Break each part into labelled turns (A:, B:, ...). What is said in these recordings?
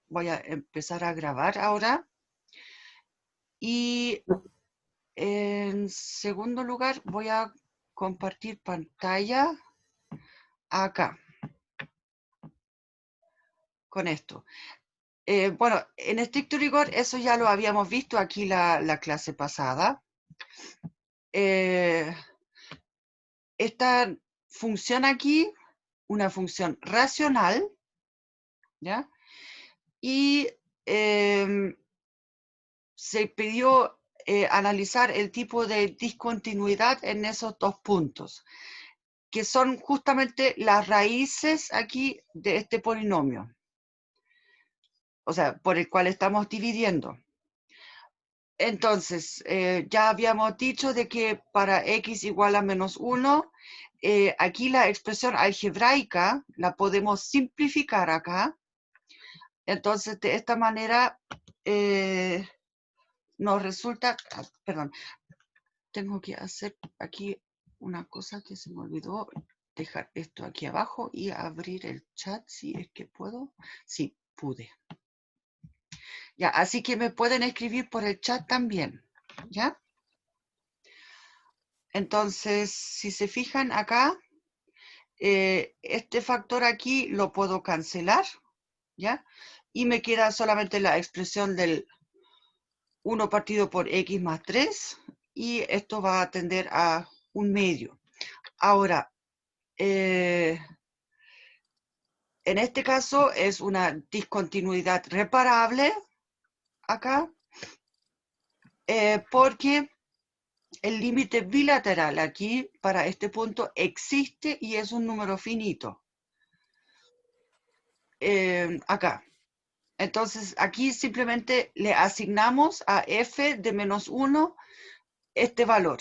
A: voy a empezar a grabar ahora. Y en segundo lugar, voy a compartir pantalla acá, con esto. Bueno, en estricto rigor, eso ya lo habíamos visto aquí la clase pasada. Esta función aquí, una función racional, ¿ya? Y se pidió analizar el tipo de discontinuidad en esos dos puntos, que son justamente las raíces aquí de este polinomio, o sea, por el cual estamos dividiendo. Entonces, ya habíamos dicho de que para x igual a menos 1, aquí la expresión algebraica la podemos simplificar acá. Entonces, de esta manera nos resulta, perdón, tengo que hacer aquí una cosa que se me olvidó, dejar esto aquí abajo y abrir el chat si es que puedo. Sí, pude. Ya, así que me pueden escribir por el chat también, ¿ya? Entonces, si se fijan acá, este factor aquí lo puedo cancelar, ¿ya? Y me queda solamente la expresión del 1 partido por x más 3, y esto va a tender a un medio. Ahora, en este caso es una discontinuidad reparable acá, porque el límite bilateral aquí para este punto existe y es un número finito. Acá. Entonces aquí simplemente le asignamos a f de menos 1 este valor,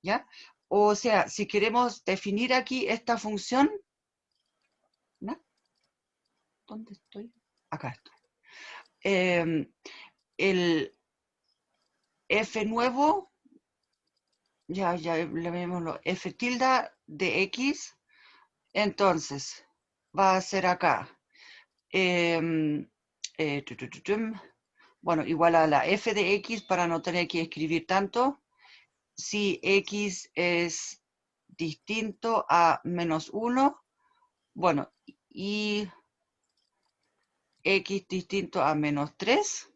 A: ¿ya? O sea, si queremos definir aquí esta función, ¿no? ¿Dónde estoy? Acá estoy. El f nuevo, ya le vemos f tilde de x, entonces va a ser acá. Bueno, igual a la f de x para no tener que escribir tanto. Si x es distinto a menos 1, bueno, y x distinto a menos 3,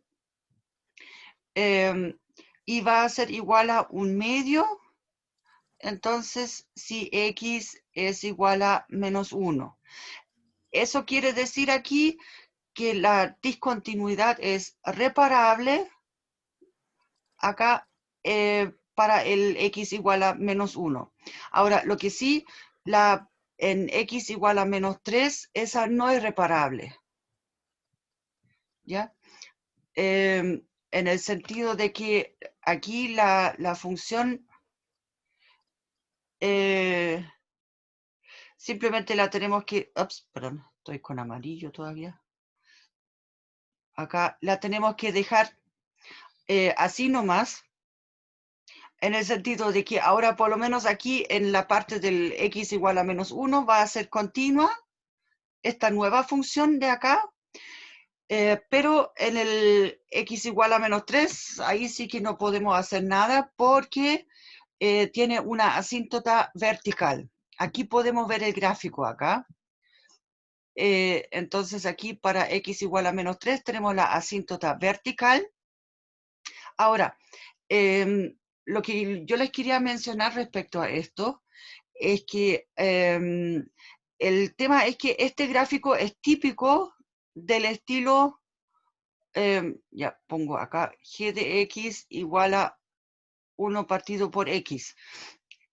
A: y va a ser igual a un medio, entonces si x es igual a menos 1. Eso quiere decir aquí que la discontinuidad es reparable acá para el x igual a menos 1. Ahora, lo que sí, en x igual a menos 3, esa no es reparable, ¿ya? En el sentido de que aquí la función simplemente la tenemos que, ups, perdón, estoy con amarillo todavía. Acá la tenemos que dejar así nomás, en el sentido de que ahora por lo menos aquí en la parte del x igual a menos 1 va a ser continua esta nueva función de acá, pero en el x igual a menos 3, ahí sí que no podemos hacer nada porque tiene una asíntota vertical. Aquí podemos ver el gráfico acá. Entonces aquí para x igual a menos 3 tenemos la asíntota vertical. Ahora, lo que yo les quería mencionar respecto a esto es que el tema es que este gráfico es típico del estilo, ya pongo acá, g de x igual a 1 partido por x.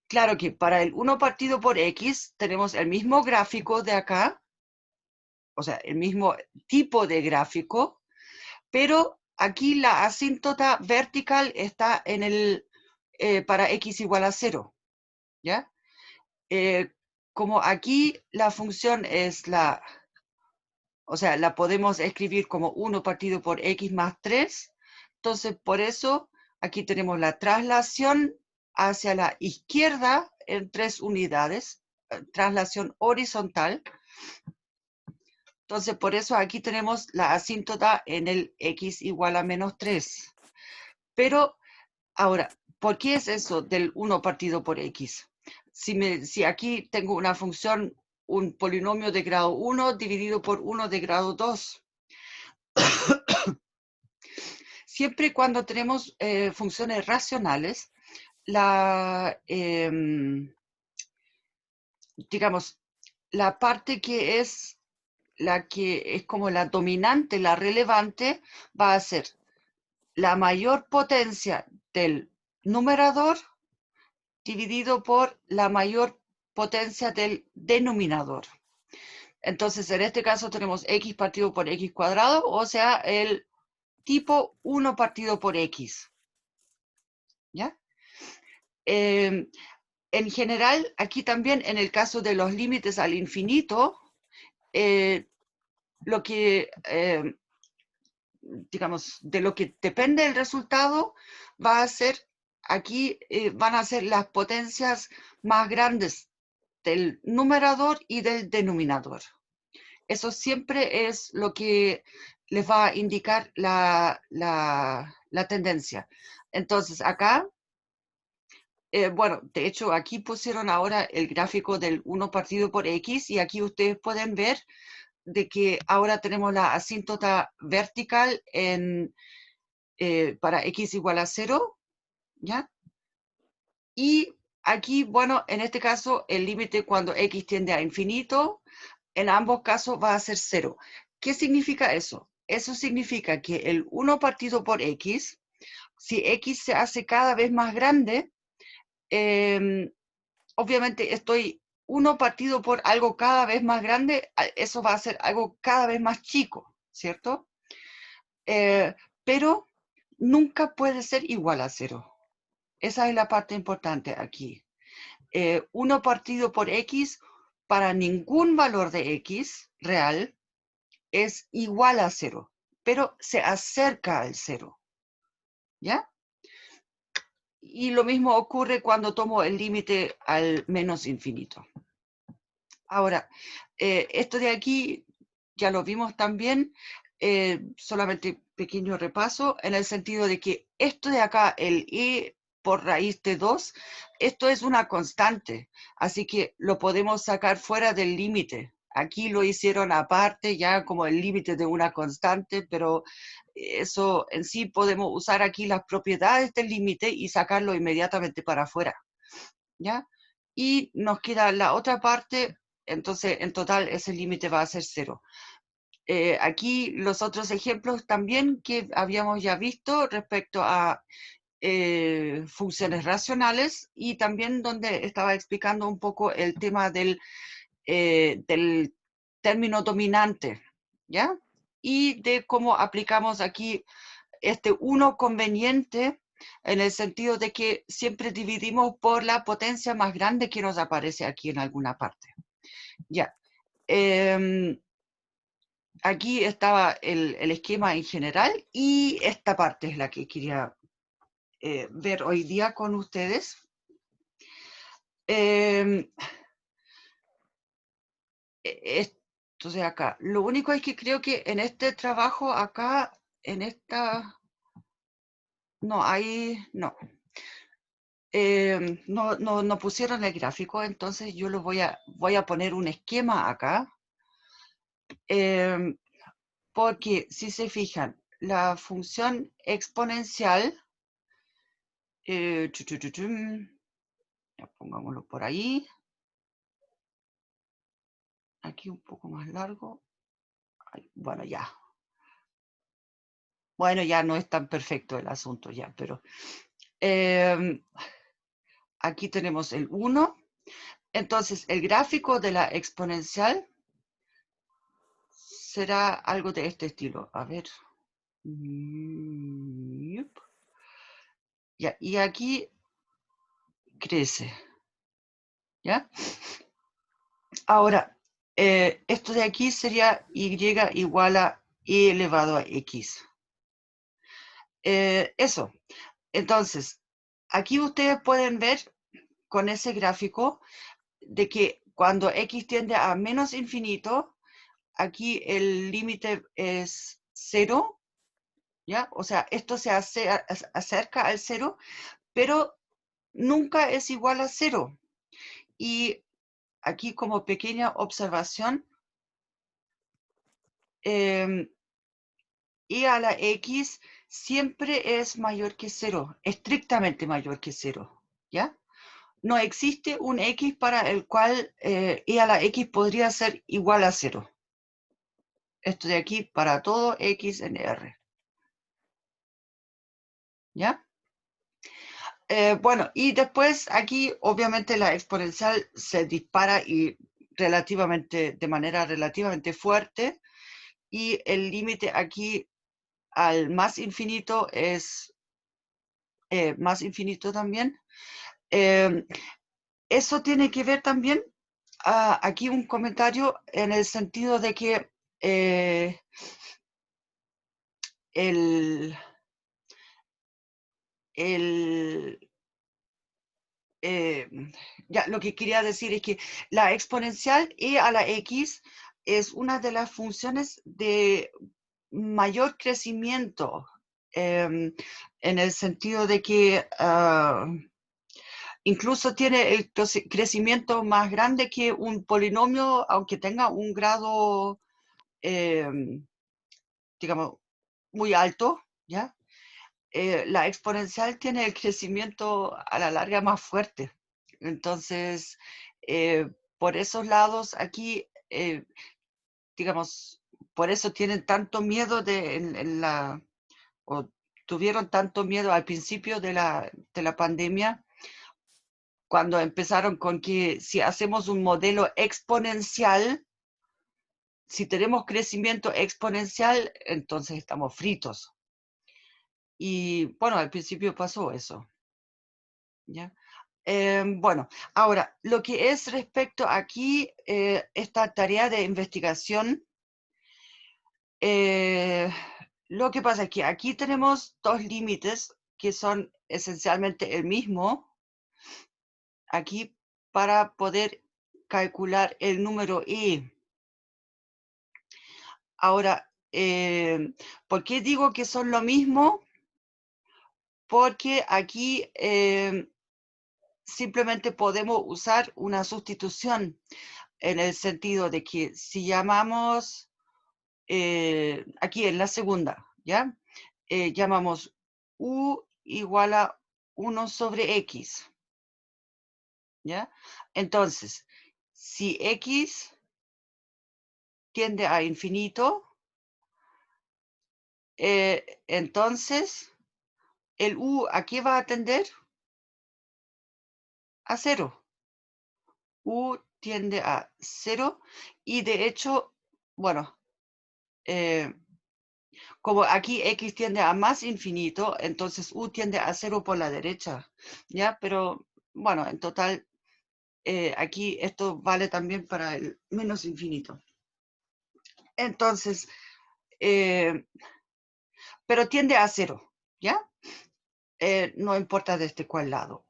A: Claro que para el 1 partido por x tenemos el mismo gráfico de acá, o sea, el mismo tipo de gráfico, pero aquí la asíntota vertical está en el, para x igual a 0, ¿ya? Como aquí la función es o sea, la podemos escribir como 1 partido por x más 3, entonces por eso aquí tenemos la traslación hacia la izquierda en 3 unidades, traslación horizontal. Entonces, por eso aquí tenemos la asíntota en el x igual a menos 3. Pero, ahora, ¿por qué es eso del 1 partido por x? Si aquí tengo una función, un polinomio de grado 1 dividido por 1 de grado 2. Siempre y cuando tenemos funciones racionales, digamos, la parte que es la que es como la dominante, la relevante, va a ser la mayor potencia del numerador dividido por la mayor potencia del denominador. Entonces, en este caso tenemos x partido por x cuadrado, o sea, el tipo 1 partido por x. ¿Ya? En general, aquí también, en el caso de los límites al infinito, lo que, digamos, de lo que depende el resultado, va a ser, aquí van a ser las potencias más grandes del numerador y del denominador. Eso siempre es lo que les va a indicar la tendencia. Entonces, acá, bueno, de hecho, aquí pusieron ahora el gráfico del 1 partido por x, y aquí ustedes pueden ver de que ahora tenemos la asíntota vertical para x igual a 0, ¿ya? Y aquí, bueno, en este caso, el límite cuando x tiende a infinito, en ambos casos va a ser 0. ¿Qué significa eso? Eso significa que el 1 partido por x, si x se hace cada vez más grande, obviamente estoy 1 partido por algo cada vez más grande, eso va a ser algo cada vez más chico, ¿cierto? Pero nunca puede ser igual a 0. Esa es la parte importante aquí. 1 partido por x para ningún valor de x real es igual a 0, pero se acerca al 0. ¿Ya? Y lo mismo ocurre cuando tomo el límite al menos infinito. Ahora, esto de aquí ya lo vimos también, solamente pequeño repaso, en el sentido de que esto de acá, el e por raíz de 2, esto es una constante, así que lo podemos sacar fuera del límite. Aquí lo hicieron aparte, ya como el límite de una constante, pero eso en sí podemos usar aquí las propiedades del límite y sacarlo inmediatamente para afuera, ¿ya? Y nos queda la otra parte, entonces en total ese límite va a ser 0. Aquí los otros ejemplos también que habíamos ya visto respecto a funciones racionales, y también donde estaba explicando un poco el tema del término dominante, ¿ya? Y de cómo aplicamos aquí este 1 conveniente, en el sentido de que siempre dividimos por la potencia más grande que nos aparece aquí en alguna parte. Ya. Aquí estaba el esquema en general, y esta parte es la que quería ver hoy día con ustedes. Esto de acá. Lo único es que creo que en este trabajo acá, en esta... No, ahí no. No pusieron el gráfico, entonces yo lo voy a poner un esquema acá. Porque si se fijan, la función exponencial, ya pongámoslo por ahí, aquí un poco más largo, bueno, ya. Bueno, ya no es tan perfecto el asunto ya, pero aquí tenemos el 1. Entonces, el gráfico de la exponencial será algo de este estilo. A ver. Ya, y aquí crece. ¿Ya? Ahora, esto de aquí sería y igual a e elevado a x. Eso. Entonces, aquí ustedes pueden ver con ese gráfico de que cuando x tiende a menos infinito, aquí el límite es 0, ¿ya? O sea, esto se acerca al 0, pero nunca es igual a 0. Y aquí como pequeña observación, e a la x siempre es mayor que 0, estrictamente mayor que 0, ¿ya? No existe un x para el cual e a la x podría ser igual a 0. Esto de aquí para todo x en R, ¿ya? Bueno, y después aquí obviamente la exponencial se dispara y de manera relativamente fuerte, y el límite aquí al más infinito es más infinito también. Eso tiene que ver también, aquí un comentario en el sentido de que el, el ya lo que quería decir es que la exponencial e a la x es una de las funciones de mayor crecimiento, en el sentido de que incluso tiene el crecimiento más grande que un polinomio, aunque tenga un grado, digamos, muy alto, ¿ya? La exponencial tiene el crecimiento a la larga más fuerte. Entonces, por esos lados aquí, digamos, por eso tienen tanto miedo o tuvieron tanto miedo al principio de la pandemia, cuando empezaron con que si hacemos un modelo exponencial, si tenemos crecimiento exponencial, entonces estamos fritos. Y bueno, al principio pasó eso, ¿ya? Bueno, ahora, lo que es respecto aquí, esta tarea de investigación, lo que pasa es que aquí tenemos dos límites que son esencialmente el mismo, aquí para poder calcular el número i. Ahora, ¿por qué digo que son lo mismo? Porque aquí simplemente podemos usar una sustitución, en el sentido de que si llamamos, aquí en la segunda, ¿ya? Llamamos u igual a 1 sobre x, ¿ya? Entonces, si x tiende a infinito, entonces el u, ¿a qué va a tender? A 0. U tiende a 0, y de hecho, bueno, eh, como aquí x tiende a más infinito, entonces u tiende a 0 por la derecha, ¿ya? Pero bueno, en total, aquí esto vale también para el menos infinito. Entonces, pero tiende a 0, ¿ya? No importa desde cuál lado.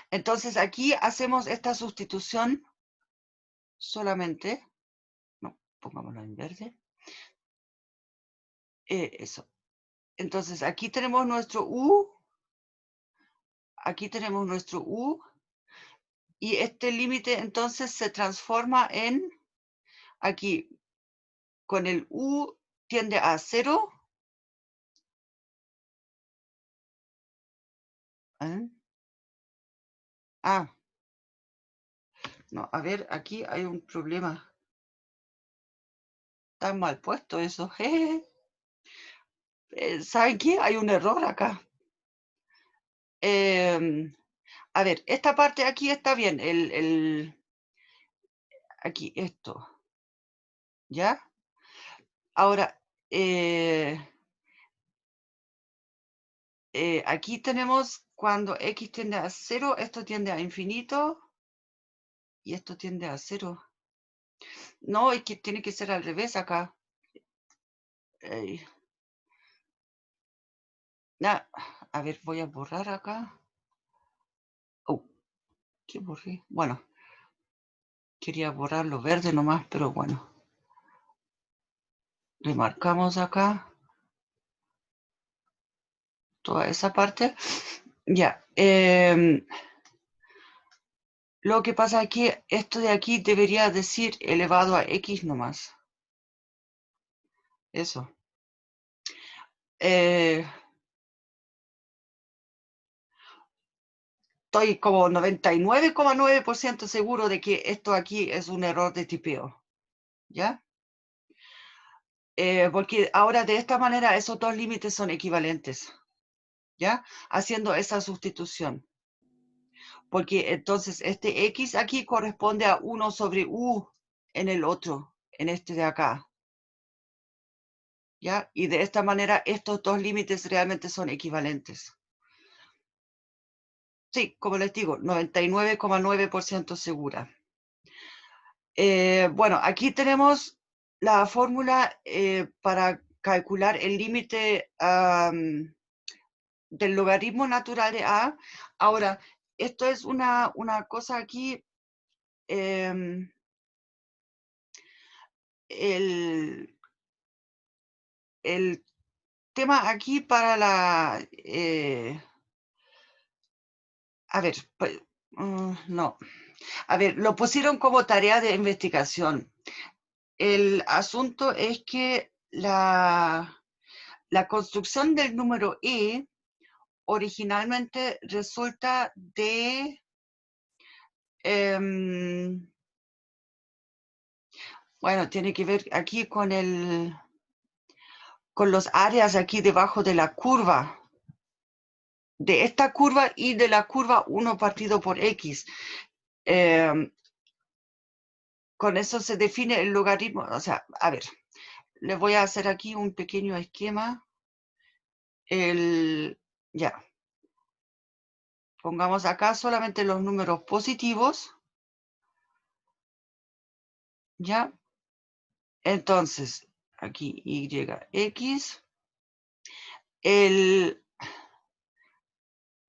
A: Entonces aquí hacemos esta sustitución solamente, no, pongámoslo en verde, eso. Entonces aquí tenemos nuestro u, aquí tenemos nuestro u, y este límite entonces se transforma en, aquí, con el u tiende a 0. ¿eh? Ah, no, a ver, aquí hay un problema. Está mal puesto eso. ¿Saben qué? Hay un error acá. A ver, esta parte aquí está bien. Aquí, esto. ¿Ya? Ahora, aquí tenemos cuando x tiende a 0, esto tiende a infinito y esto tiende a 0. No, es que tiene que ser al revés acá. Eh, a ver, voy a borrar acá. Oh, ¿qué borré? Bueno, Quería borrar lo verde nomás, pero bueno. Remarcamos acá toda esa parte. Ya. Lo que pasa aquí, esto de aquí debería decir elevado a x nomás. Eso. Estoy como 99,9% seguro de que esto aquí es un error de tipeo. ¿Ya? Porque ahora de esta manera esos dos límites son equivalentes. ¿Ya? Haciendo esa sustitución. Porque entonces este x aquí corresponde a 1 sobre u en el otro, en este de acá. ¿Ya? Y de esta manera estos dos límites realmente son equivalentes. Sí, como les digo, 99,9% segura. Bueno, aquí tenemos la fórmula para calcular el límite del logaritmo natural de a. Ahora, esto es una cosa aquí. El tema aquí para la... a ver, no. A ver, lo pusieron como tarea de investigación. El asunto es que la construcción del número e originalmente resulta de... bueno, tiene que ver aquí con con los áreas aquí debajo de la curva. De esta curva y de la curva 1 partido por x. Con eso se define el logaritmo. O sea, a ver, les voy a hacer aquí un pequeño esquema. Ya. Pongamos acá solamente los números positivos. ¿Ya? Entonces, aquí yx.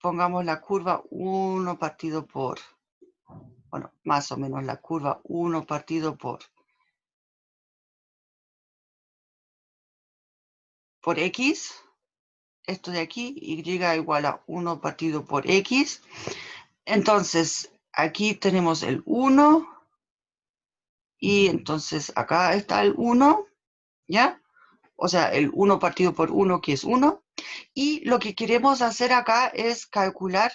A: Pongamos la curva 1 partido por... bueno, más o menos la curva 1 partido por x. Esto de aquí, y igual a 1 partido por x. Entonces, aquí tenemos el 1. Y entonces acá está el 1, ¿ya? O sea, el 1 partido por 1, que es 1. Y lo que queremos hacer acá es calcular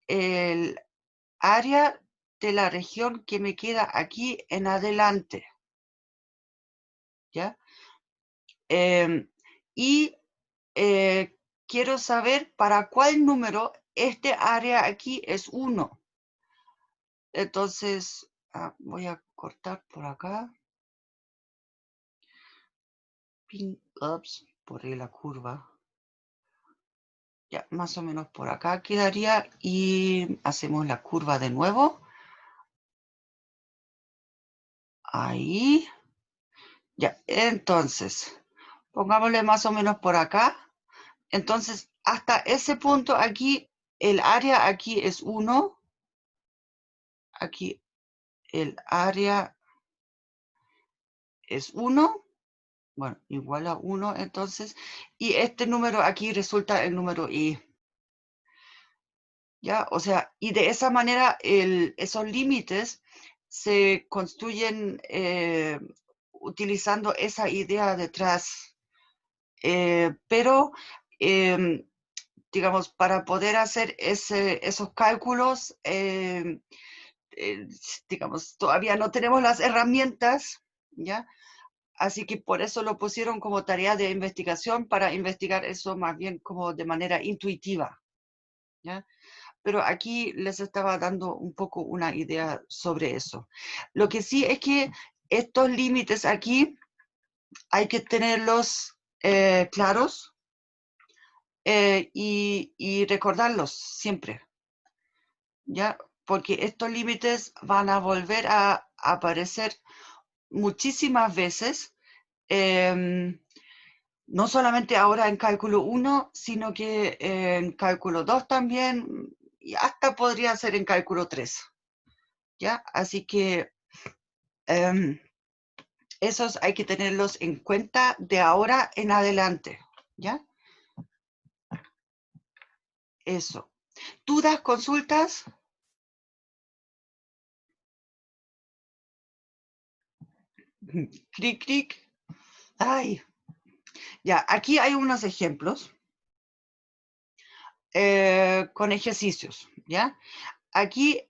A: el área de la región que me queda aquí en adelante. ¿Ya? Y quiero saber para cuál número este área aquí es 1. Entonces, voy a cortar por acá. Ups, por ahí la curva. Ya, más o menos por acá quedaría y hacemos la curva de nuevo. Ahí. Ya, entonces, pongámosle más o menos por acá. Entonces, hasta ese punto aquí, el área aquí es 1. Aquí el área es 1. Bueno, igual a 1 entonces. Y este número aquí resulta el número i. ¿Ya? O sea, y de esa manera esos límites se construyen utilizando esa idea detrás. Pero, digamos, para poder hacer esos cálculos, digamos, todavía no tenemos las herramientas, ¿ya? Así que por eso lo pusieron como tarea de investigación, para investigar eso más bien como de manera intuitiva, ¿ya? Pero aquí les estaba dando un poco una idea sobre eso. Lo que sí es que estos límites aquí hay que tenerlos claros y recordarlos siempre, ¿ya? Porque estos límites van a volver a aparecer muchísimas veces, no solamente ahora en cálculo 1, sino que en cálculo 2 también, y hasta podría ser en cálculo 3. ¿ya? Así que esos hay que tenerlos en cuenta de ahora en adelante, ¿ya? Eso. ¿Dudas, consultas? Cric, cric. Ay, ya, aquí hay unos ejemplos con ejercicios, ¿ya? Aquí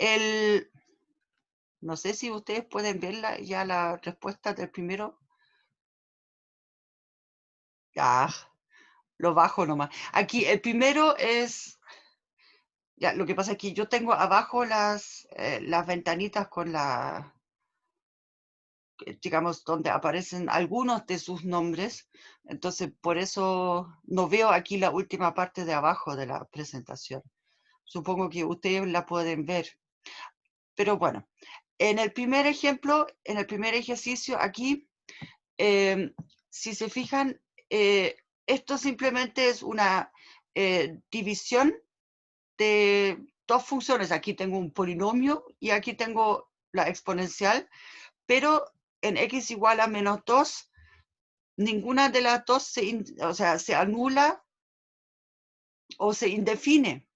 A: no sé si ustedes pueden ver ya la respuesta del primero. Ah, lo bajo nomás. Aquí el primero es, ya, lo que pasa es que yo tengo abajo las ventanitas con digamos, donde aparecen algunos de sus nombres. Entonces, por eso no veo aquí la última parte de abajo de la presentación. Supongo que ustedes la pueden ver. Pero bueno, en el primer ejemplo, en el primer ejercicio aquí, si se fijan, esto simplemente es una división de dos funciones. Aquí tengo un polinomio y aquí tengo la exponencial, pero en x igual a menos 2, ninguna de las dos se anula o se indefine.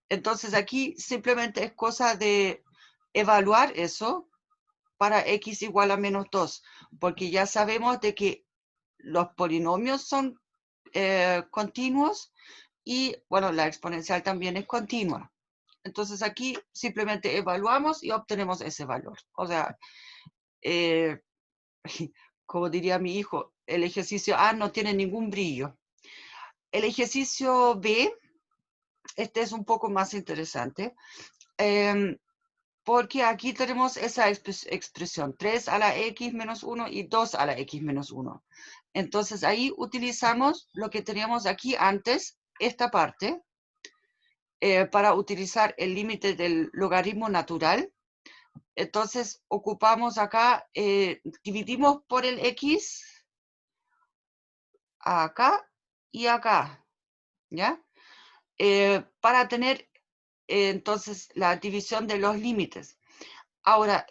A: Entonces aquí simplemente es cosa de evaluar eso para x igual a menos 2, porque ya sabemos de que los polinomios son continuos y, bueno, la exponencial también es continua. Entonces aquí simplemente evaluamos y obtenemos ese valor. O sea, como diría mi hijo, el ejercicio A no tiene ningún brillo. El ejercicio B, este es un poco más interesante, porque aquí tenemos esa expresión, 3 a la x menos 1 y 2 a la x menos 1. Entonces ahí utilizamos lo que teníamos aquí antes, esta parte, para utilizar el límite del logaritmo natural. Entonces ocupamos acá, dividimos por el x acá y acá, ¿ya? Para tener entonces la división de los límites. Ahora,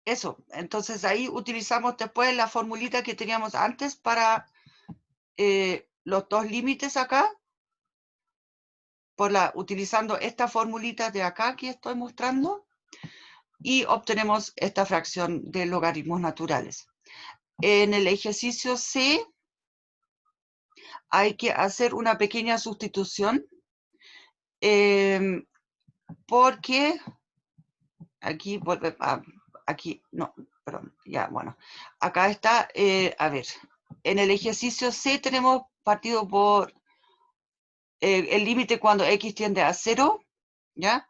A: eso, entonces ahí utilizamos después la formulita que teníamos antes para los dos límites acá, utilizando esta formulita de acá que estoy mostrando, y obtenemos esta fracción de logaritmos naturales. En el ejercicio C hay que hacer una pequeña sustitución porque aquí vuelve aquí, no, perdón, ya, bueno, acá está, a ver, en el ejercicio C tenemos partido por el límite cuando x tiende a 0, ¿ya?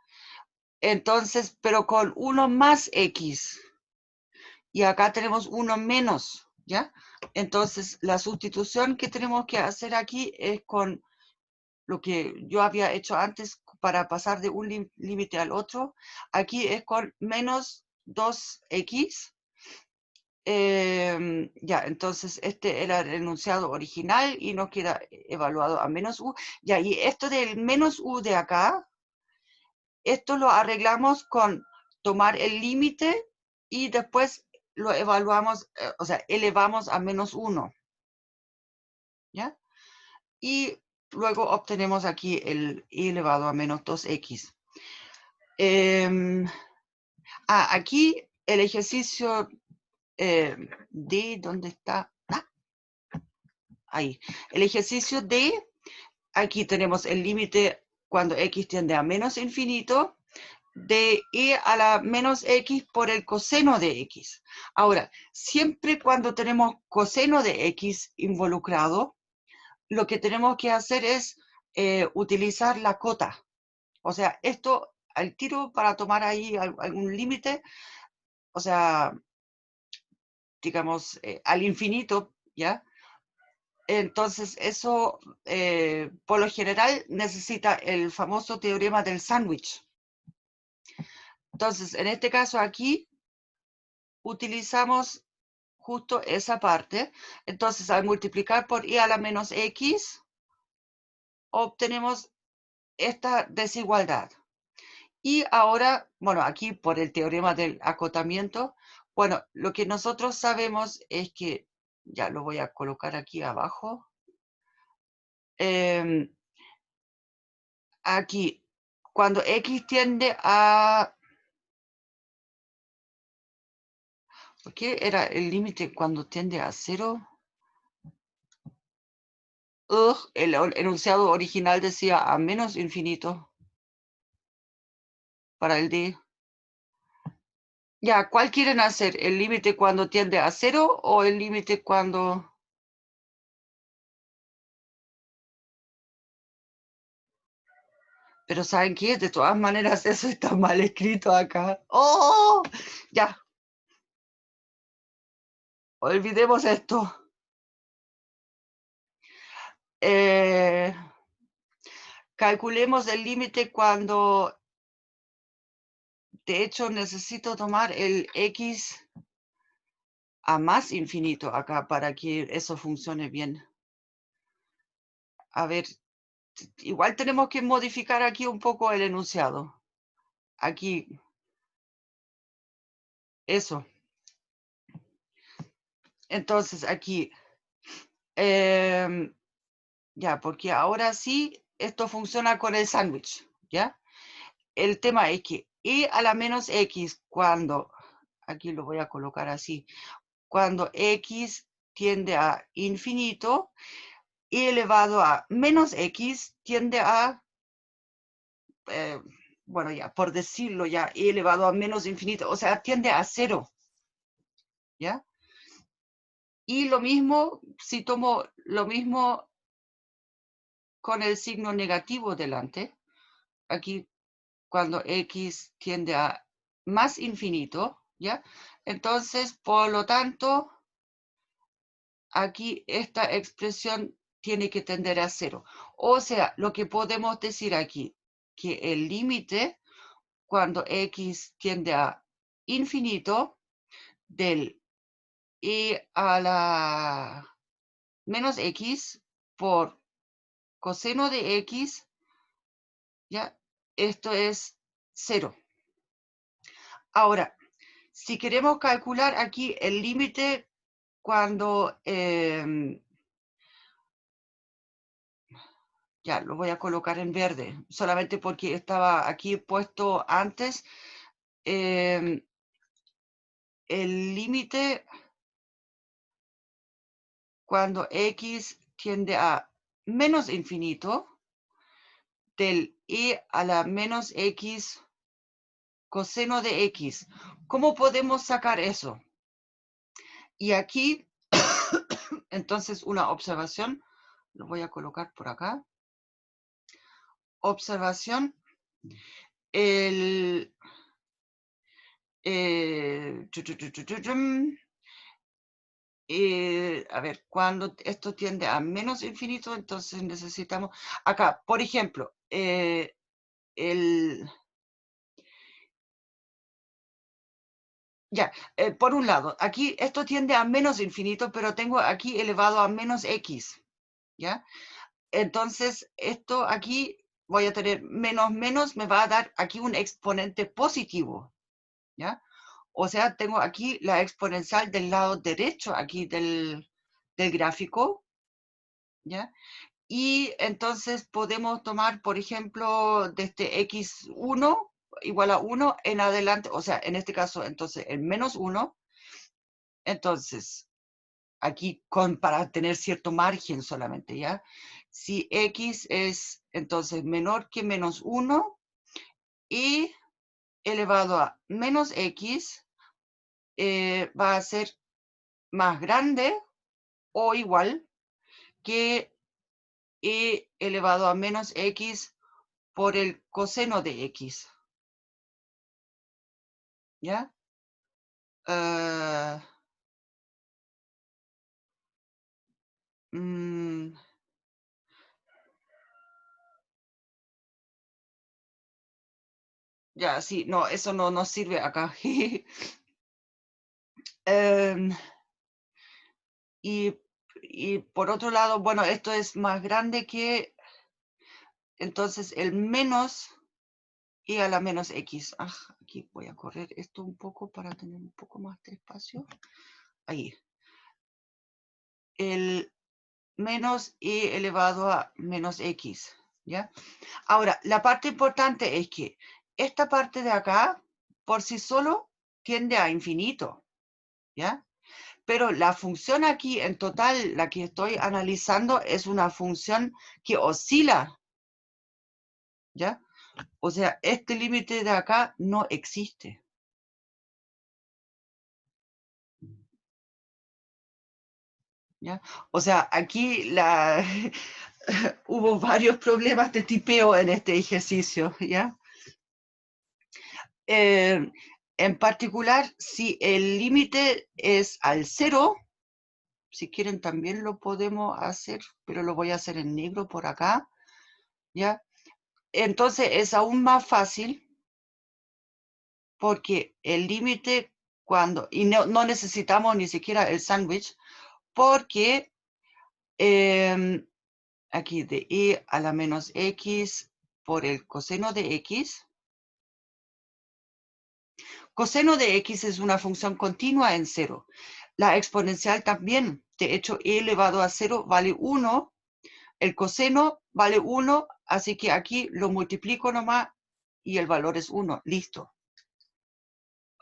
A: Entonces, pero con 1 más x, y acá tenemos 1 menos, ¿ya? Entonces, la sustitución que tenemos que hacer aquí es con lo que yo había hecho antes para pasar de un límite al otro. Aquí es con menos 2x. Ya, entonces este era el enunciado original y nos queda evaluado a menos u. Ya, y esto del menos u de acá, esto lo arreglamos con tomar el límite y después lo evaluamos, o sea, elevamos a menos 1. ¿Ya? Y luego obtenemos aquí el i elevado a menos 2x. Aquí el ejercicio D, ¿dónde está? Ahí. El ejercicio D, aquí tenemos el límite cuando x tiende a menos infinito, de e a la menos x por el coseno de x. Ahora, siempre cuando tenemos coseno de x involucrado, lo que tenemos que hacer es utilizar la cota. O sea, esto al tiro para tomar ahí algún límite, o sea, digamos, al infinito, ¿ya? Entonces, eso, por lo general, necesita el famoso teorema del sándwich. Entonces, en este caso aquí, utilizamos justo esa parte. Entonces, al multiplicar por i a la menos x, obtenemos esta desigualdad. Y ahora, bueno, aquí por el teorema del acotamiento, bueno, lo que nosotros sabemos es que, ya lo voy a colocar aquí abajo, em, aquí, cuando x tiende a... ¿Por qué era el límite cuando tiende a 0? El enunciado original decía a menos infinito para el D. Ya, ¿cuál quieren hacer? ¿El límite cuando tiende a 0 o el límite cuando...? Pero ¿saben qué? De todas maneras, eso está mal escrito acá. ¡Oh! Ya, olvidemos esto. Eh, calculemos el límite cuando, de hecho, necesito tomar el x a más infinito acá para que eso funcione bien. A ver, igual tenemos que modificar aquí un poco el enunciado. Aquí, eso. Entonces, aquí, ya, porque ahora sí, esto funciona con el sándwich, ¿ya? El tema es que e a la menos x cuando, aquí lo voy a colocar así, cuando x tiende a infinito, e elevado a menos x tiende a, bueno, ya, por decirlo ya, e elevado a menos infinito, o sea, tiende a 0, ¿ya? Y lo mismo, si tomo lo mismo con el signo negativo delante, aquí cuando x tiende a más infinito, ¿ya? Entonces, por lo tanto, aquí esta expresión tiene que tender a 0. O sea, lo que podemos decir aquí, que el límite cuando x tiende a infinito del e a la menos x por coseno de x, ¿ya? Esto es 0. Ahora, si queremos calcular aquí el límite cuando, ya lo voy a colocar en verde, solamente porque estaba aquí puesto antes, el límite cuando x tiende a menos infinito del e a la menos x coseno de x. ¿Cómo podemos sacar eso? Y aquí, entonces, una observación, lo voy a colocar por acá. Observación, el... a ver, cuando esto tiende a menos infinito, entonces necesitamos... Acá, por ejemplo, el... Ya, por un lado, aquí esto tiende a menos infinito, pero tengo aquí elevado a menos x, ¿ya? Entonces, esto aquí voy a tener menos menos, me va a dar aquí un exponente positivo, ¿ya? O sea, tengo aquí la exponencial del lado derecho, aquí del gráfico, ¿ya? Y entonces podemos tomar, por ejemplo, desde x1 igual a 1 en adelante, o sea, en este caso, entonces, el menos 1. Entonces, aquí para tener cierto margen solamente, ¿ya? Si x es entonces menor que menos 1 y elevado a menos x va a ser más grande o igual que e elevado a menos x por el coseno de x, ¿ya? Ah, mm, ya, sí, no, eso no nos sirve acá. Em, y, y por otro lado, bueno, esto es más grande que, entonces el menos y a la menos x. Aquí voy a correr esto un poco para tener un poco más de espacio. Ahí. El menos y elevado a menos x, ¿ya? Ahora, la parte importante es que esta parte de acá, por sí solo, tiende a infinito, ¿ya? Pero la función aquí, en total, la que estoy analizando, es una función que oscila, ¿ya? O sea, este límite de acá no existe. ¿Ya? O sea, aquí hubo varios problemas de tipeo en este ejercicio, ¿ya? En particular, si el límite es al 0, si quieren también lo podemos hacer, pero lo voy a hacer en negro por acá, ¿ya? Entonces es aún más fácil porque el límite y no necesitamos ni siquiera el sándwich, porque aquí de y a la menos x por el coseno de x. Coseno de x es una función continua en 0. La exponencial también. De hecho, e elevado a 0 vale 1. El coseno vale 1, así que aquí lo multiplico nomás y el valor es 1. Listo.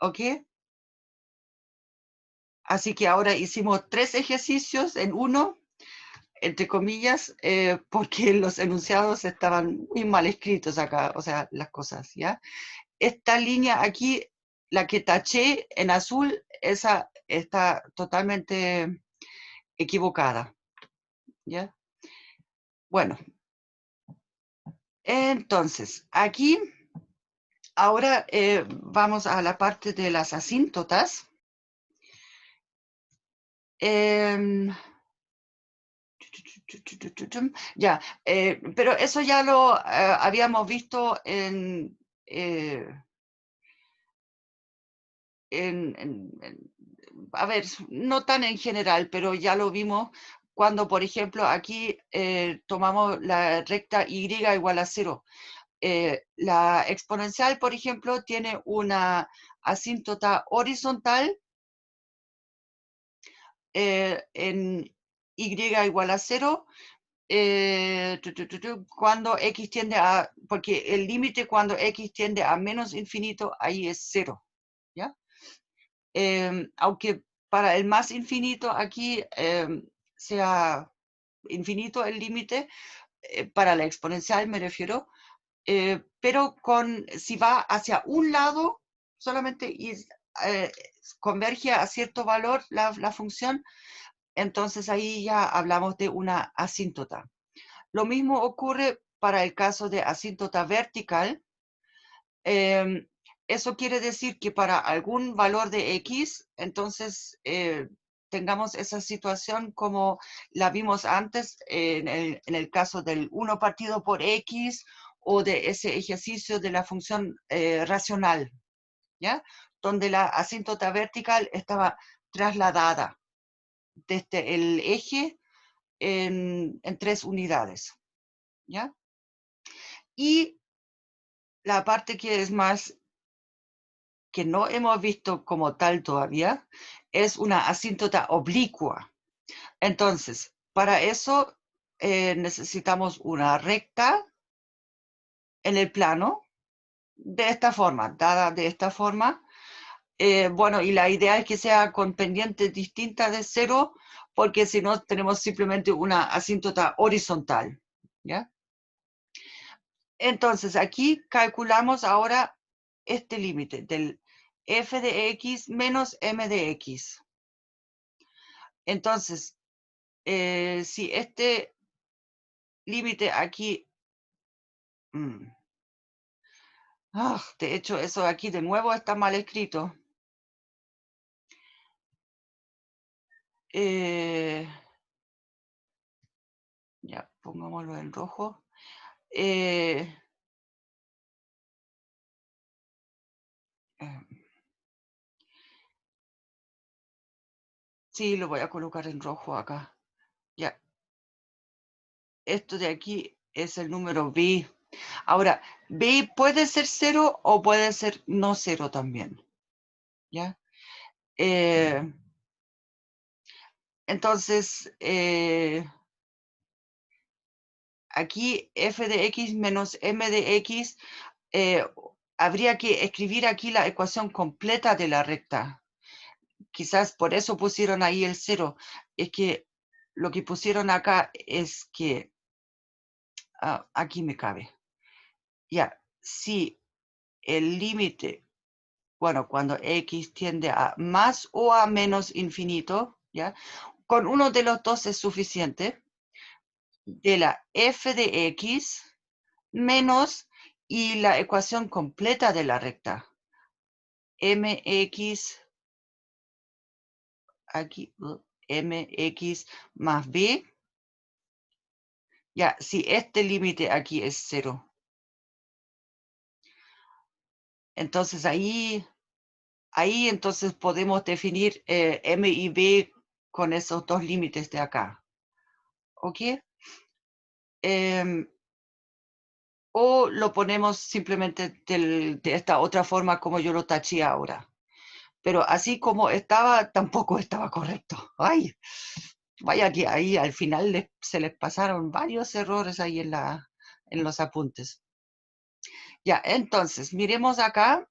A: ¿Ok? Así que ahora hicimos 3 ejercicios en uno, entre comillas, porque los enunciados estaban muy mal escritos acá, o sea, las cosas, ¿ya? Esta línea aquí, la que taché en azul, esa está totalmente equivocada, ¿ya? Bueno, entonces, aquí ahora vamos a la parte de las asíntotas. Ya, pero eso ya lo habíamos visto eh, a ver, no tan en general, pero ya lo vimos cuando, por ejemplo, aquí tomamos la recta y igual a 0. La exponencial, por ejemplo, tiene una asíntota horizontal en y igual a 0 cuando x tiende a, porque el límite cuando x tiende a menos infinito, ahí es 0, ¿ya? Aunque para el más infinito aquí sea infinito el límite, para la exponencial me refiero, pero si va hacia un lado solamente y eh, converge a cierto valor la función, entonces ahí ya hablamos de una asíntota. Lo mismo ocurre para el caso de asíntota vertical. Eso quiere decir que para algún valor de x, entonces tengamos esa situación como la vimos antes en el caso del 1 partido por x o de ese ejercicio de la función racional, ¿ya? Donde la asíntota vertical estaba trasladada desde el eje en 3 unidades, ¿ya? Y la parte que es más, que no hemos visto como tal todavía, es una asíntota oblicua. Entonces, para eso necesitamos una recta en el plano, de esta forma, dada de esta forma. Bueno, y la idea es que sea con pendientes distintas de 0, porque si no tenemos simplemente una asíntota horizontal, ¿ya? Entonces, aquí calculamos ahora este límite del f de x menos m de x. Entonces, si este límite aquí, de hecho, eso de aquí de nuevo está mal escrito. Ya, pongámoslo en rojo. Eh, sí, lo voy a colocar en rojo acá. Ya. Esto de aquí es el número b. Ahora, B puede ser 0 o puede ser no 0 también. ¿Ya? Entonces, aquí f de x menos m de x, habría que escribir aquí la ecuación completa de la recta. Quizás por eso pusieron ahí el 0. Es que lo que pusieron acá es que, aquí me cabe. Ya, si el límite, bueno, cuando x tiende a más o a menos infinito, ¿ya? Con uno de los dos es suficiente, de la f de x menos y la ecuación completa de la recta. mx, aquí, mx más b. Ya, si este límite aquí es 0. Entonces ahí entonces podemos definir m y b con esos dos límites de acá. ¿Ok? O lo ponemos simplemente de esta otra forma como yo lo taché ahora. Pero así como estaba, tampoco estaba correcto. ¡Ay! Vaya que ahí al final se les pasaron varios errores ahí en los apuntes. Ya, entonces, miremos acá.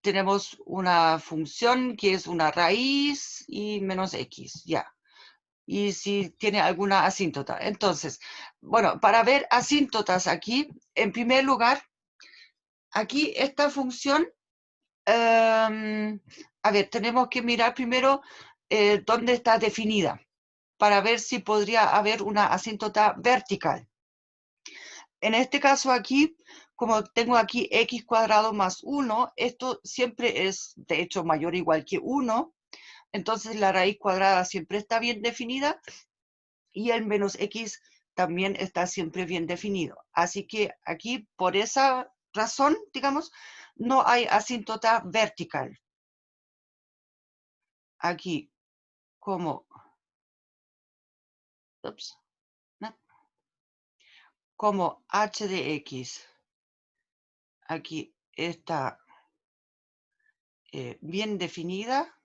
A: Tenemos una función que es una raíz y menos x, ya. Y si tiene alguna asíntota. Entonces, bueno, para ver asíntotas aquí, en primer lugar, aquí esta función, a ver, tenemos que mirar primero dónde está definida, para ver si podría haber una asíntota vertical. En este caso aquí, como tengo aquí x cuadrado más 1, esto siempre es, de hecho, mayor o igual que 1, entonces la raíz cuadrada siempre está bien definida y el menos x también está siempre bien definido. Así que aquí, por esa razón, digamos, no hay asíntota vertical. Aquí, como, ups, no, como h de x, aquí está bien definida,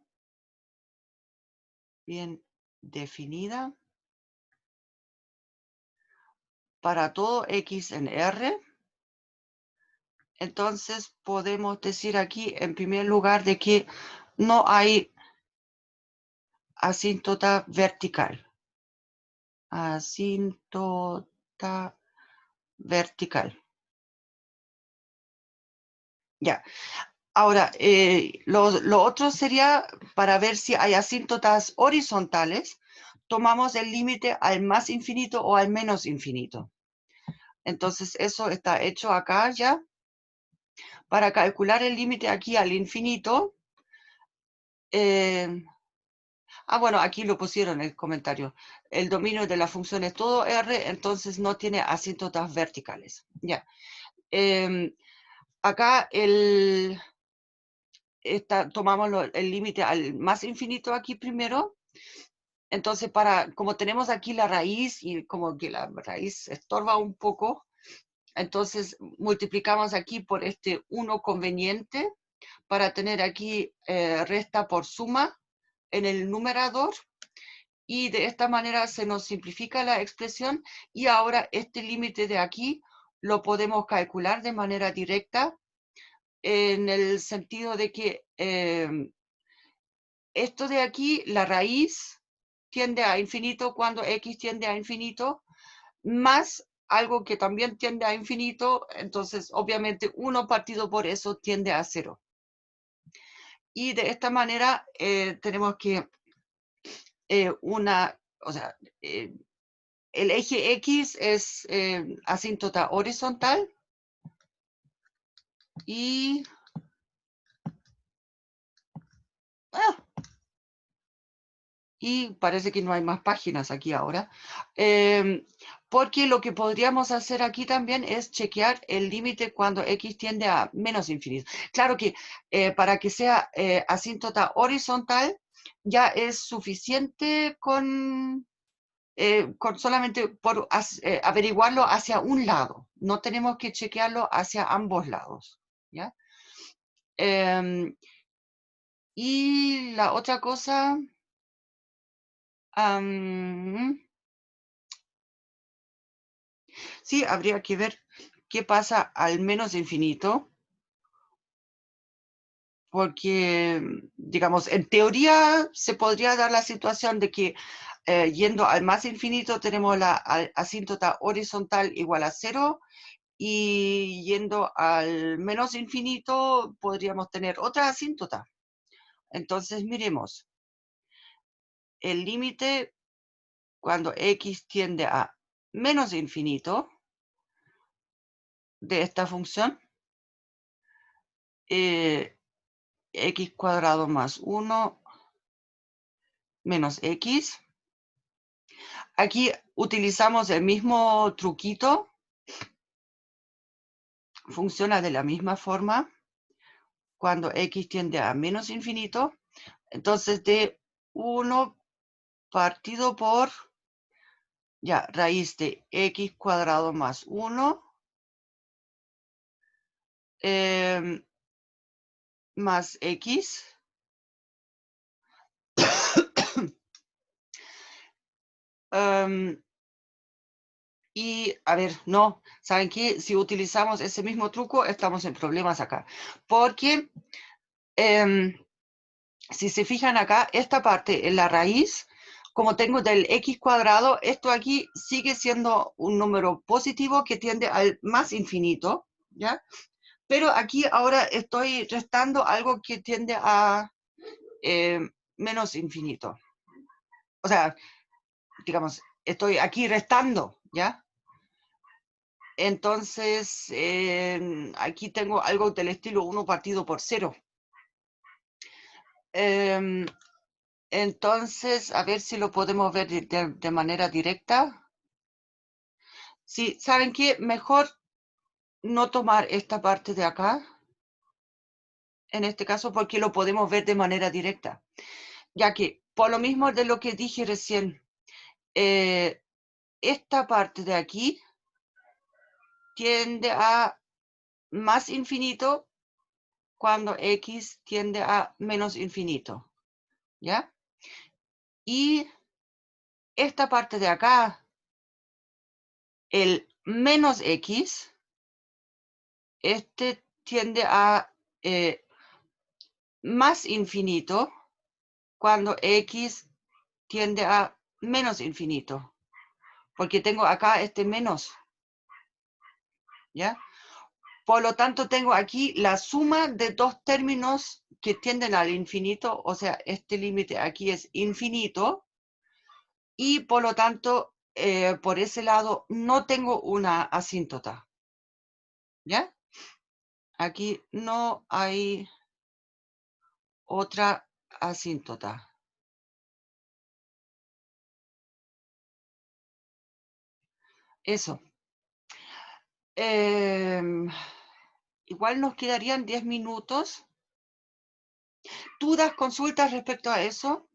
A: para todo x en R. Entonces podemos decir aquí en primer lugar de que no hay asíntota vertical. Asíntota vertical. Ya. Ahora, lo otro sería para ver si hay asíntotas horizontales, tomamos el límite al más infinito o al menos infinito. Entonces, eso está hecho acá ya. Para calcular el límite aquí al infinito, bueno, aquí lo pusieron en el comentario. El dominio de la función es todo R, entonces no tiene asíntotas verticales. Ya. Acá tomamos el límite al más infinito aquí primero. Entonces, como tenemos aquí la raíz y como que la raíz estorba un poco, entonces multiplicamos aquí por este 1 conveniente para tener aquí resta por suma en el numerador. Y de esta manera se nos simplifica la expresión y ahora este límite de aquí lo podemos calcular de manera directa en el sentido de que esto de aquí, la raíz, tiende a infinito cuando x tiende a infinito, más algo que también tiende a infinito, entonces obviamente 1 partido por eso tiende a 0. Y de esta manera tenemos que o sea, el eje X es asíntota horizontal y parece que no hay más páginas aquí ahora, porque lo que podríamos hacer aquí también es chequear el límite cuando x tiende a menos infinito. Claro que para que sea asíntota horizontal ya es suficiente con solamente por averiguarlo hacia un lado. No tenemos que chequearlo hacia ambos lados. ¿Ya? Y la otra cosa, sí, habría que ver qué pasa al menos infinito, porque, digamos, en teoría se podría dar la situación de que yendo al más infinito tenemos la asíntota horizontal igual a 0, y yendo al menos infinito podríamos tener otra asíntota. Entonces, miremos. El límite cuando x tiende a menos infinito de esta función, x cuadrado más 1 menos x. Aquí utilizamos el mismo truquito. Funciona de la misma forma cuando x tiende a menos infinito. Entonces, de 1 partido por, ya, raíz de x cuadrado más 1 más x. Y, a ver, no, ¿saben qué? Si utilizamos ese mismo truco, estamos en problemas acá. Porque, si se fijan acá, esta parte en la raíz, como tengo del x cuadrado, esto aquí sigue siendo un número positivo que tiende al más infinito, ¿ya? Pero aquí ahora estoy restando algo que tiende a menos infinito. O sea, digamos, estoy aquí restando, ¿ya? Entonces, aquí tengo algo del estilo 1 partido por 0. Entonces, a ver si lo podemos ver de manera directa. Sí, ¿saben qué? Mejor no tomar esta parte de acá, en este caso, porque lo podemos ver de manera directa. Ya que, por lo mismo de lo que dije recién, esta parte de aquí tiende a más infinito cuando x tiende a menos infinito, ¿ya? Y esta parte de acá, el menos x, este tiende a más infinito cuando x tiende a menos infinito, porque tengo acá este menos, ¿ya? Por lo tanto, tengo aquí la suma de dos términos que tienden al infinito, o sea, este límite aquí es infinito, y por lo tanto, por ese lado, no tengo una asíntota, ¿ya? Aquí no hay otra asíntota. Eso. Igual nos quedarían 10 minutos. ¿Dudas, consultas respecto a eso?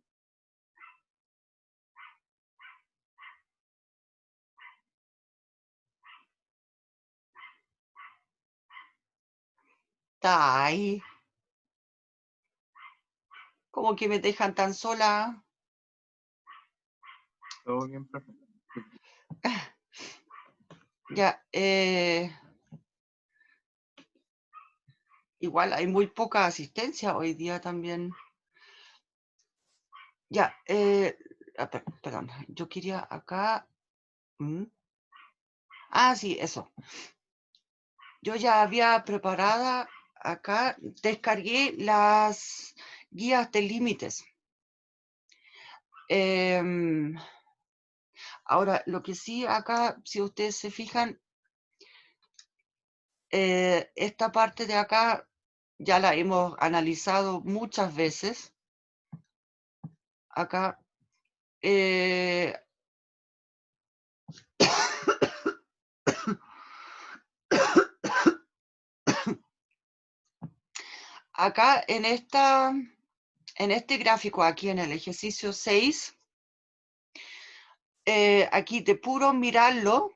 A: Ay, como que me dejan tan sola.
B: Todo bien, profe.
A: Ya, igual hay muy poca asistencia hoy día también. Ya, perdón, yo quería acá. Ah, sí, eso. Yo ya había preparada acá, descargué las guías de límites. Ahora, lo que sí acá, si ustedes se fijan, esta parte de acá ya la hemos analizado muchas veces. Acá. Acá en este gráfico, aquí en el ejercicio 6, aquí de puro mirarlo,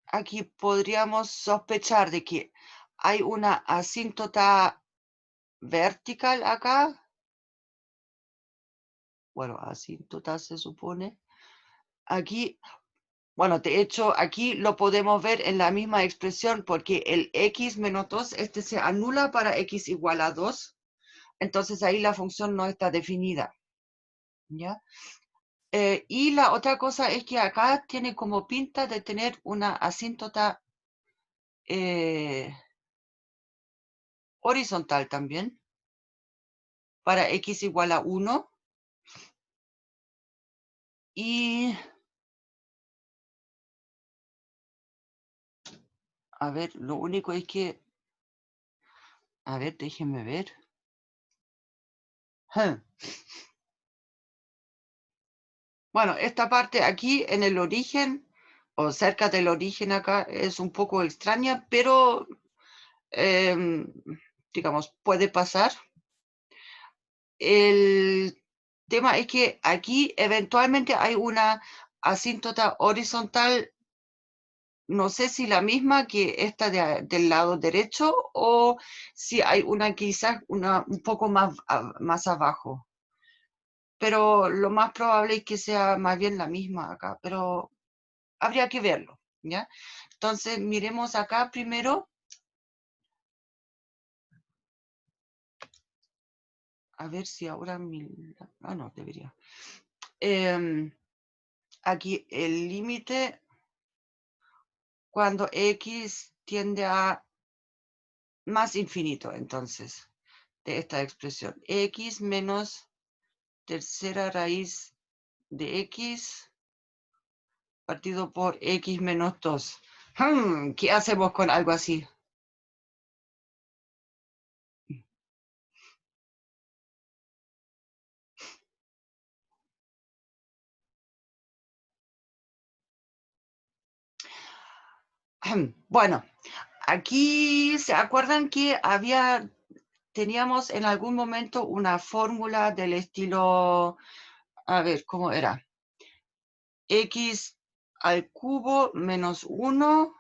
A: aquí podríamos sospechar de que hay una asíntota vertical acá. Bueno, asíntota se supone. Aquí, bueno, de hecho, aquí lo podemos ver en la misma expresión porque el x menos 2, este se anula para x igual a 2. Entonces ahí la función no está definida. ¿Ya? Y la otra cosa es que acá tiene como pinta de tener una asíntota horizontal también, para x igual a 1. Y, a ver, lo único es que, a ver, déjenme ver. Bueno, esta parte aquí en el origen, o cerca del origen acá, es un poco extraña, pero, digamos, puede pasar. El tema es que aquí eventualmente hay una asíntota horizontal, no sé si la misma que esta del lado derecho o si hay una quizás un poco más abajo. Pero lo más probable es que sea más bien la misma acá, pero habría que verlo, ¿ya? Entonces, miremos acá primero. A ver si ahora no, debería. Aquí el límite cuando x tiende a más infinito, entonces, de esta expresión. X menos tercera raíz de x partido por x menos 2. ¿Qué hacemos con algo así? Bueno, aquí se acuerdan que teníamos en algún momento una fórmula del estilo, a ver, ¿cómo era? X al cubo menos 1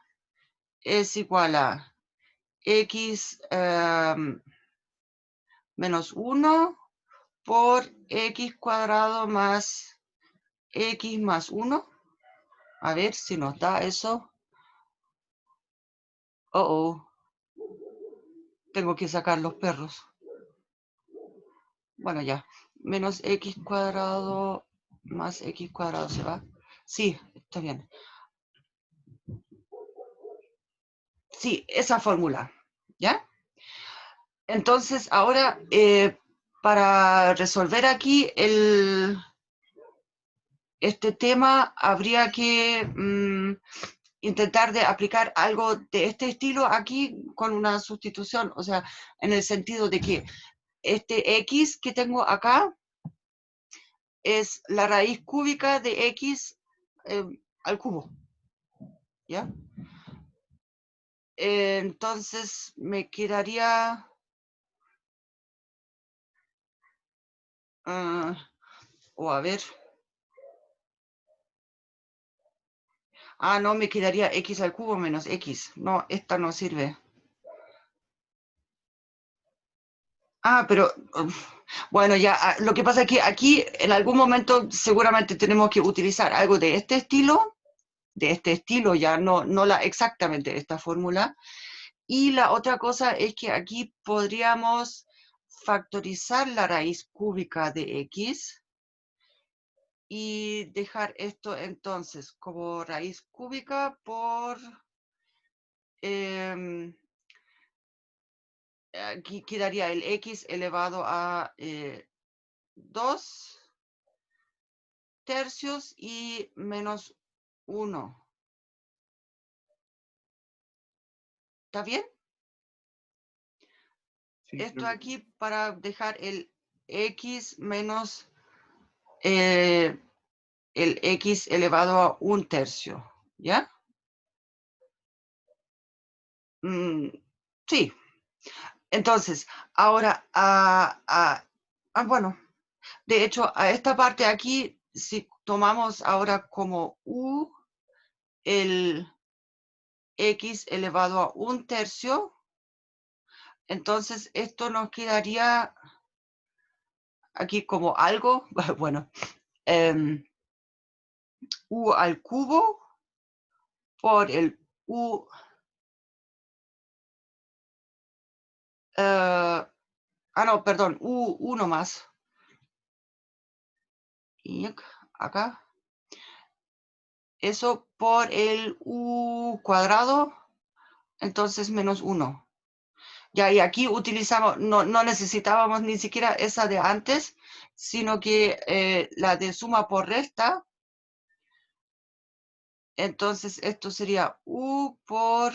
A: es igual a x menos 1 por x cuadrado más x más 1. A ver si nos da eso. Oh, tengo que sacar los perros. Bueno, ya. Menos x cuadrado más x cuadrado, ¿se va? Sí, está bien. Sí, esa fórmula. ¿Ya? Entonces, ahora, para resolver aquí este tema, habría que intentar de aplicar algo de este estilo aquí con una sustitución, o sea, en el sentido de que este x que tengo acá es la raíz cúbica de x al cubo, ¿ya? Entonces me quedaría, o a ver, no, me quedaría x al cubo menos x, no, esta no sirve. Pero bueno, ya, lo que pasa es que aquí en algún momento seguramente tenemos que utilizar algo de este estilo, ya no exactamente esta fórmula. Y la otra cosa es que aquí podríamos factorizar la raíz cúbica de x y dejar esto entonces como raíz cúbica por, aquí quedaría el x elevado a 2 tercios y menos 1. ¿Está bien? Sí, esto aquí para dejar el x menos el x elevado a 1 tercio. ¿Ya? Sí. Entonces, ahora, bueno, de hecho, a esta parte aquí si tomamos ahora como u el x elevado a 1/3, entonces esto nos quedaría aquí como algo, bueno, u al cubo por el u, no, perdón, u1 más. Y acá. Eso por el u cuadrado, entonces menos 1. Ya, y aquí utilizamos, no necesitábamos ni siquiera esa de antes, sino que la de suma por resta. Entonces esto sería u por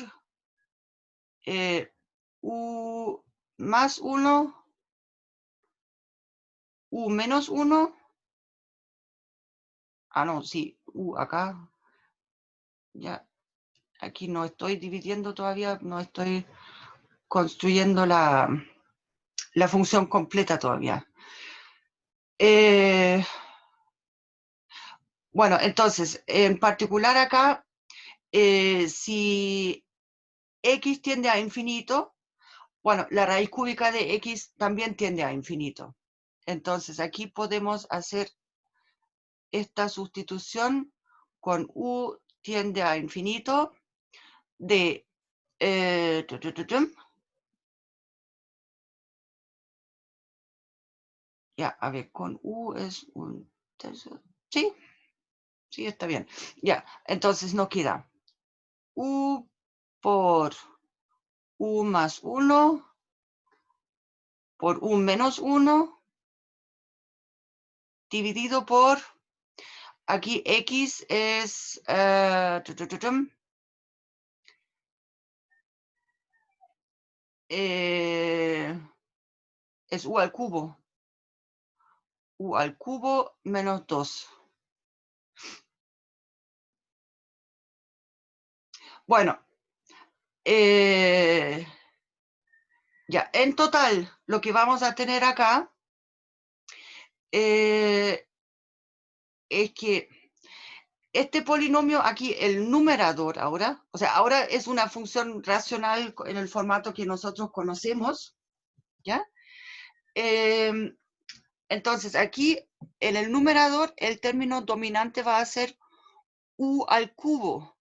A: u más 1, u menos 1. No, sí, u acá. Ya, aquí no estoy dividiendo todavía, no estoy construyendo la función completa todavía. Bueno, entonces, en particular acá, si x tiende a infinito, bueno, la raíz cúbica de x también tiende a infinito. Entonces, aquí podemos hacer esta sustitución con u tiende a infinito de... ya, a ver, con u es un tercio. Sí, sí, está bien. Ya, entonces nos queda u por u más 1 por u menos 1 dividido por, aquí x es, es u al cubo. U al cubo menos 2. Bueno, ya, en total, lo que vamos a tener acá es que este polinomio aquí, el numerador ahora, o sea, ahora es una función racional en el formato que nosotros conocemos, ¿ya? Entonces, aquí en el numerador, el término dominante va a ser u al cubo.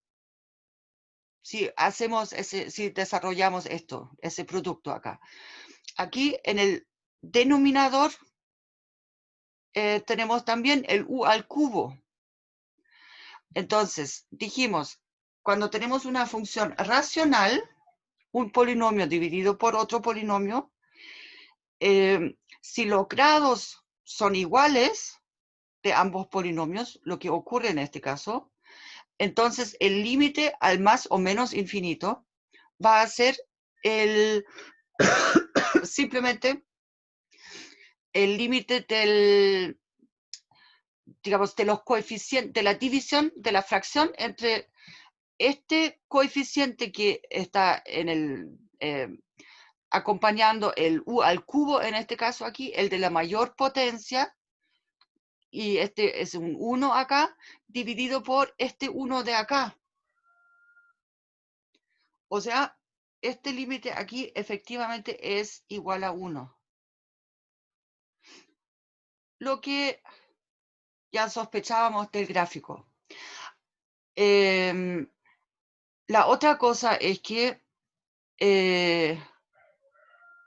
A: Si hacemos si desarrollamos ese producto acá. Aquí en el denominador tenemos también el u al cubo. Entonces, dijimos, cuando tenemos una función racional, un polinomio dividido por otro polinomio, si los grados son iguales de ambos polinomios, lo que ocurre en este caso, entonces el límite al más o menos infinito va a ser simplemente el límite del, digamos, de los coeficientes, de la división de la fracción entre este coeficiente que está en el, acompañando el u al cubo, en este caso aquí, el de la mayor potencia, y este es un 1 acá, dividido por este 1 de acá. O sea, este límite aquí efectivamente es igual a 1. Lo que ya sospechábamos del gráfico. La otra cosa es que,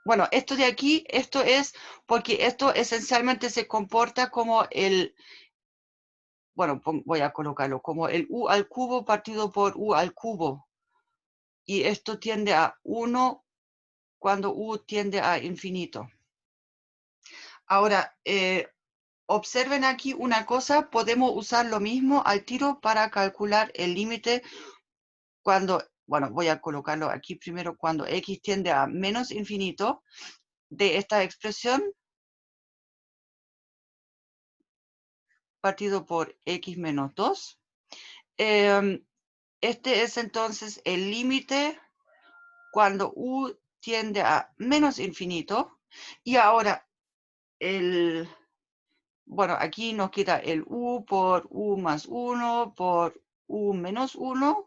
A: bueno, esto de aquí, esto es porque esto esencialmente se comporta como bueno, voy a colocarlo como el u al cubo partido por u al cubo. Y esto tiende a 1 cuando u tiende a infinito. Ahora, observen aquí una cosa, podemos usar lo mismo al tiro para calcular el límite cuando, bueno, voy a colocarlo aquí primero, cuando x tiende a menos infinito de esta expresión partido por x menos 2. Este es entonces el límite cuando u tiende a menos infinito. Y ahora, bueno, aquí nos queda el u por u más 1 por u menos 1.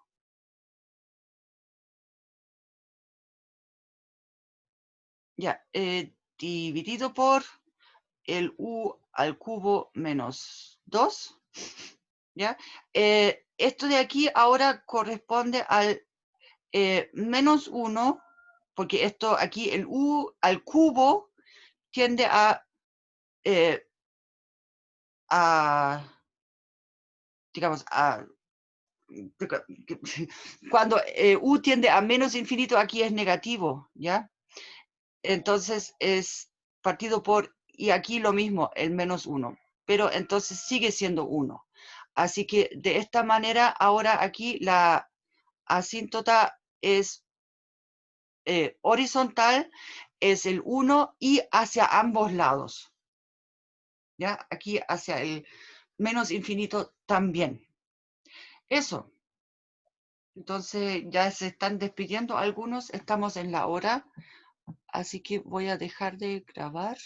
A: Ya, dividido por el u al cubo menos 2. ¿Ya? Esto de aquí ahora corresponde al menos 1, porque esto aquí, el u al cubo, tiende eh, a digamos, cuando u tiende a menos infinito, aquí es negativo, ¿ya? Entonces es partido por, y aquí lo mismo, el menos 1, pero entonces sigue siendo 1. Así que de esta manera, ahora aquí la asíntota es horizontal, es el 1 y hacia ambos lados. ¿Ya? Aquí hacia el menos infinito también. Eso. Entonces ya se están despidiendo algunos, estamos en la hora, así que voy a dejar de grabar.